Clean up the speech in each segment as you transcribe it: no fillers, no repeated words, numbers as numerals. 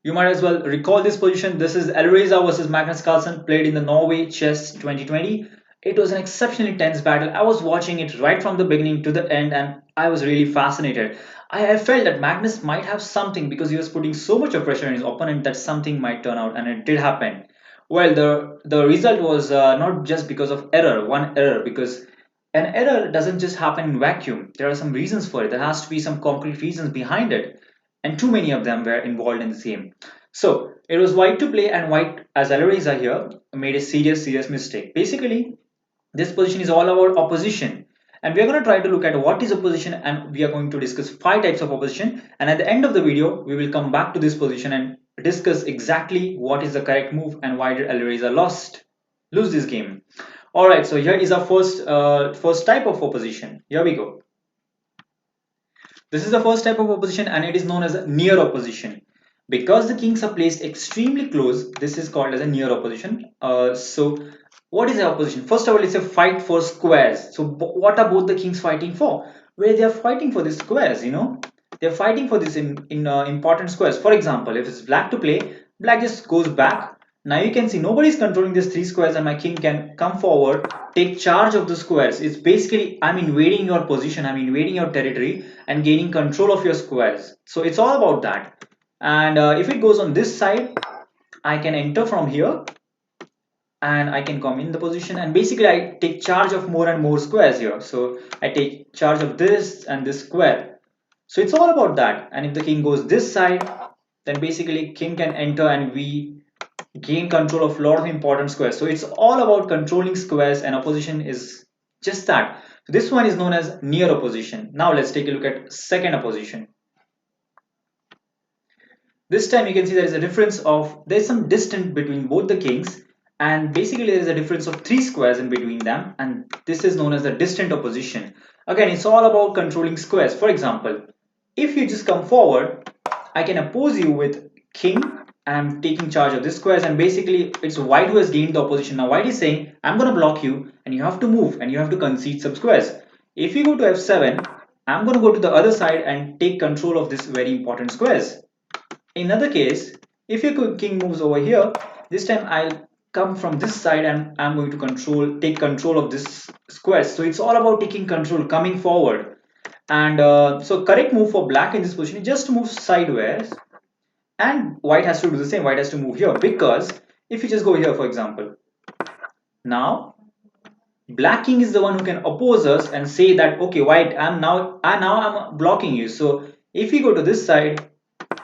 You might as well recall this position. This is Alireza versus Magnus Carlsen, played in the Norway Chess 2020. It was an exceptionally tense battle. I was watching it right from the beginning to the end, and I was really fascinated. I felt that Magnus might have something because he was putting so much of pressure on his opponent that something might turn out, and it did happen. Well, the result was not just because of one error, because an error doesn't just happen in vacuum. There are some reasons for it. There has to be some concrete reasons behind it, and too many of them were involved in the same. So it was white to play, and white, as Alireza here, made a serious mistake. Basically, this position is all about opposition, and we are going to try to look at what is opposition, and we are going to discuss five types of opposition. And at the end of the video, we will come back to this position and discuss exactly what is the correct move and why did Alireza lose this game. All right, so here is our first type of opposition. Here we go. This is the first type of opposition, and it is known as a near opposition. Because the kings are placed extremely close, this is called as a near opposition. So what is the opposition? First of all, it's a fight for squares. So what are both the kings fighting for? Where they are fighting for the squares, they're fighting for this in important squares. For example, if it's black to play, black just goes back. Now you can see nobody's controlling these three squares, and my king can come forward, take charge of the squares. It's basically, I'm invading your position, I'm invading your territory and gaining control of your squares. So it's all about that. And if it goes on this side, I can enter from here, and I can come in the position, and basically I take charge of more and more squares here. So I take charge of this and this square. So it's all about that. And if the king goes this side, then basically king can enter, and we gain control of a lot of important squares. So it's all about controlling squares, and opposition is just that. So this one is known as near opposition. Now let's take a look at second opposition. This time you can see there is a difference of, there's some distance between both the kings, and basically there is a difference of three squares in between them, and this is known as the distant opposition. Again, it's all about controlling squares. For example, if you just come forward, I can oppose you with king. I'm taking charge of this squares, and basically it's white who has gained the opposition. Now white is saying, I'm going to block you, and you have to move, and you have to concede some squares. If you go to f7, I'm going to go to the other side and take control of this very important squares. In other case, if your king moves over here, this time I'll come from this side, and I'm going to take control of this square. So it's all about taking control, coming forward. And so correct move for black in this position is just to move sideways, and white has to do the same. White has to move here, because if you just go here, for example, now black king is the one who can oppose us and say that, okay, white, I'm blocking you. So if you go to this side,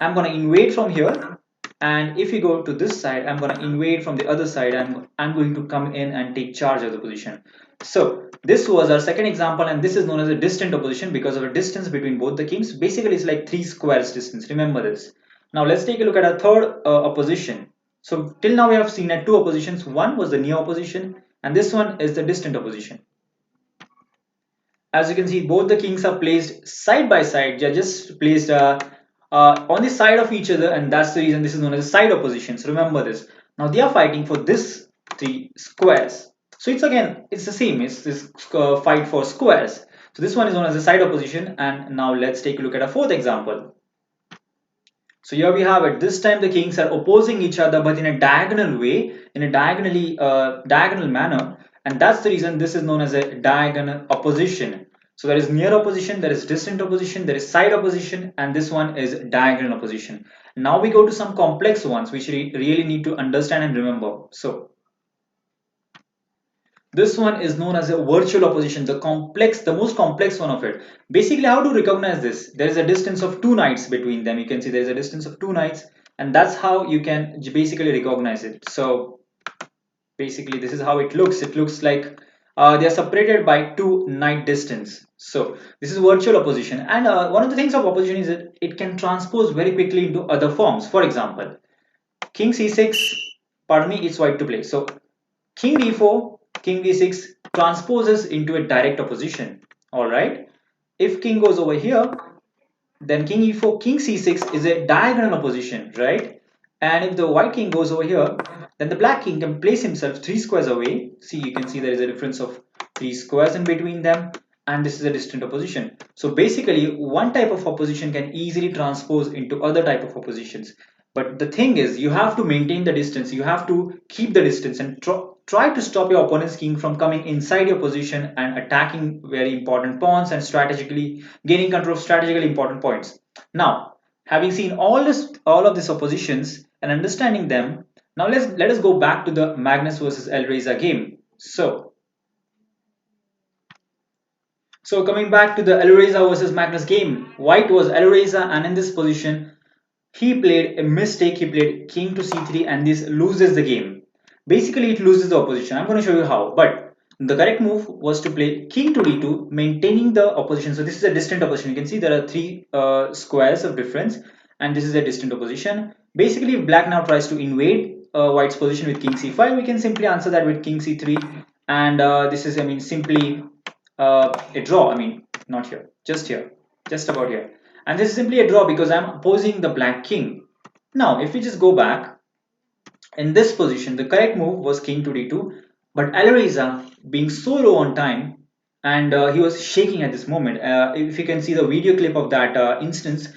I'm going to invade from here, and if you go to this side, I'm going to invade from the other side, and I'm going to come in and take charge of the position. So this was our second example, and this is known as a distant opposition because of a distance between both the kings. Basically it's like three squares distance, remember this. Now let's take a look at our third opposition. So till now we have seen at two oppositions. One was the near opposition, and this one is the distant opposition. As you can see, both the kings are placed side by side. They are just placed on the side of each other, and that's the reason this is known as side oppositions. Remember this. Now they are fighting for this three squares. So it's the same. It's this fight for squares. So this one is known as a side opposition. And now let's take a look at a fourth example. So here we have it. This time the kings are opposing each other, but in a diagonal way, in a diagonal manner, and that's the reason this is known as a diagonal opposition. So there is near opposition, there is distant opposition, there is side opposition, and this one is diagonal opposition. Now we go to some complex ones which we really need to understand and remember. So this one is known as a virtual opposition, the most complex one of it. Basically, how to recognize this? There is a distance of two knights between them. You can see there is a distance of two knights, and that's how you can basically recognize it. So basically, this is how it looks. It looks like they are separated by two knight distance. So this is virtual opposition, and one of the things of opposition is that it can transpose very quickly into other forms. For example, king c6. Pardon me, it's white to play. So king d4, king d6 transposes into a direct opposition. All right. If king goes over here, then king e4, king c6 is a diagonal opposition, right? And if the white king goes over here, then the black king can place himself three squares away. See, you can see there is a difference of three squares in between them, and this is a distant opposition. So basically, one type of opposition can easily transpose into other type of oppositions. But the thing is, you have to maintain the distance. You have to keep the distance and try to stop your opponent's king from coming inside your position and attacking very important pawns and strategically gaining control of strategically important points. Now, having seen all of these oppositions and understanding them, now let us go back to the Magnus versus Alireza game. So coming back to the Alireza versus Magnus game, White was Alireza, and in this position he played a mistake. He played king to c3 and this loses the game. Basically, it loses the opposition. I'm going to show you how. But the correct move was to play king to d2, maintaining the opposition. So this is a distant opposition. You can see there are three squares of difference, and this is a distant opposition. Basically, if black now tries to invade white's position with king c5, we can simply answer that with king c3. And this is, I mean, simply a draw. I mean, not here, just here, just about here. And this is simply a draw because I'm opposing the black king. Now, if we just go back, in this position, the correct move was king to d2, but Alireza, being so low on time, and he was shaking at this moment. If you can see the video clip of that instance,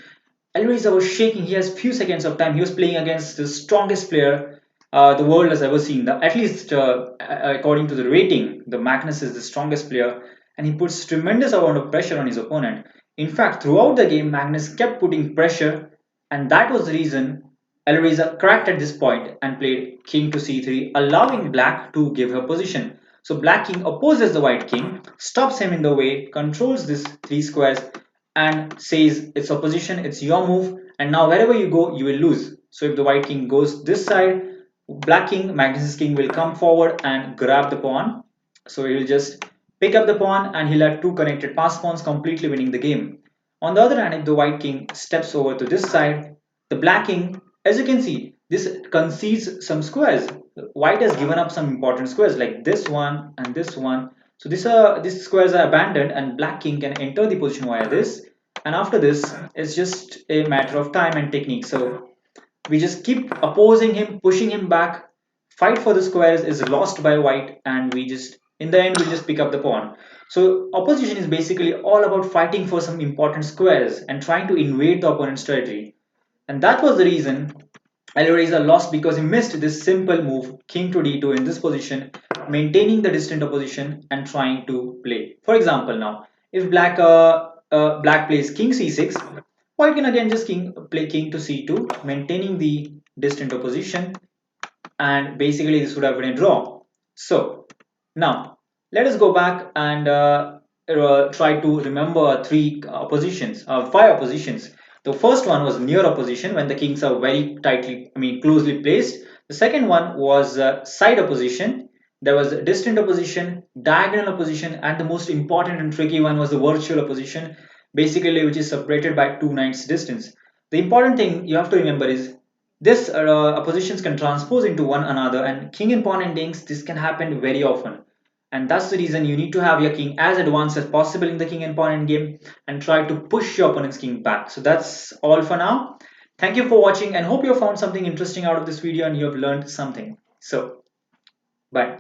Alireza was shaking. He has few seconds of time. He was playing against the strongest player the world has ever seen. At least according to the rating, the Magnus is the strongest player, and he puts tremendous amount of pressure on his opponent. In fact, throughout the game, Magnus kept putting pressure, and that was the reason Alireza cracked at this point and played king to c3, allowing black to give her position. So black king opposes the white king, stops him in the way, controls these three squares, and says it's opposition, it's your move, and now wherever you go, you will lose. So if the white king goes this side, black king, Magnus's king will come forward and grab the pawn. So he will just pick up the pawn and he'll have two connected pass pawns, completely winning the game. On the other hand, if the white king steps over to this side, the black king, as you can see, this concedes some squares. White has given up some important squares like this one and this one. So these squares are abandoned and black king can enter the position via this. And after this, it's just a matter of time and technique. So we just keep opposing him, pushing him back. Fight for the squares is lost by white, and we just, in the end, we just pick up the pawn. So opposition is basically all about fighting for some important squares and trying to invade the opponent's territory. And that was the reason Alireza lost, because he missed this simple move, king to d2 in this position, maintaining the distant opposition and trying to play. For example, now if black plays king c6, white can again just play king to c2, maintaining the distant opposition, and basically this would have been a draw. So now let us go back and try to remember five oppositions. The first one was near opposition, when the kings are very tightly, I mean closely placed. The second one was side opposition. There was distant opposition, diagonal opposition, and the most important and tricky one was the virtual opposition, basically which is separated by two knights distance. The important thing you have to remember is this oppositions can transpose into one another, and king and pawn endings, this can happen very often. And that's the reason you need to have your king as advanced as possible in the king and pawn endgame and try to push your opponent's king back. So that's all for now. Thank you for watching and hope you have found something interesting out of this video and you have learned something. So, bye.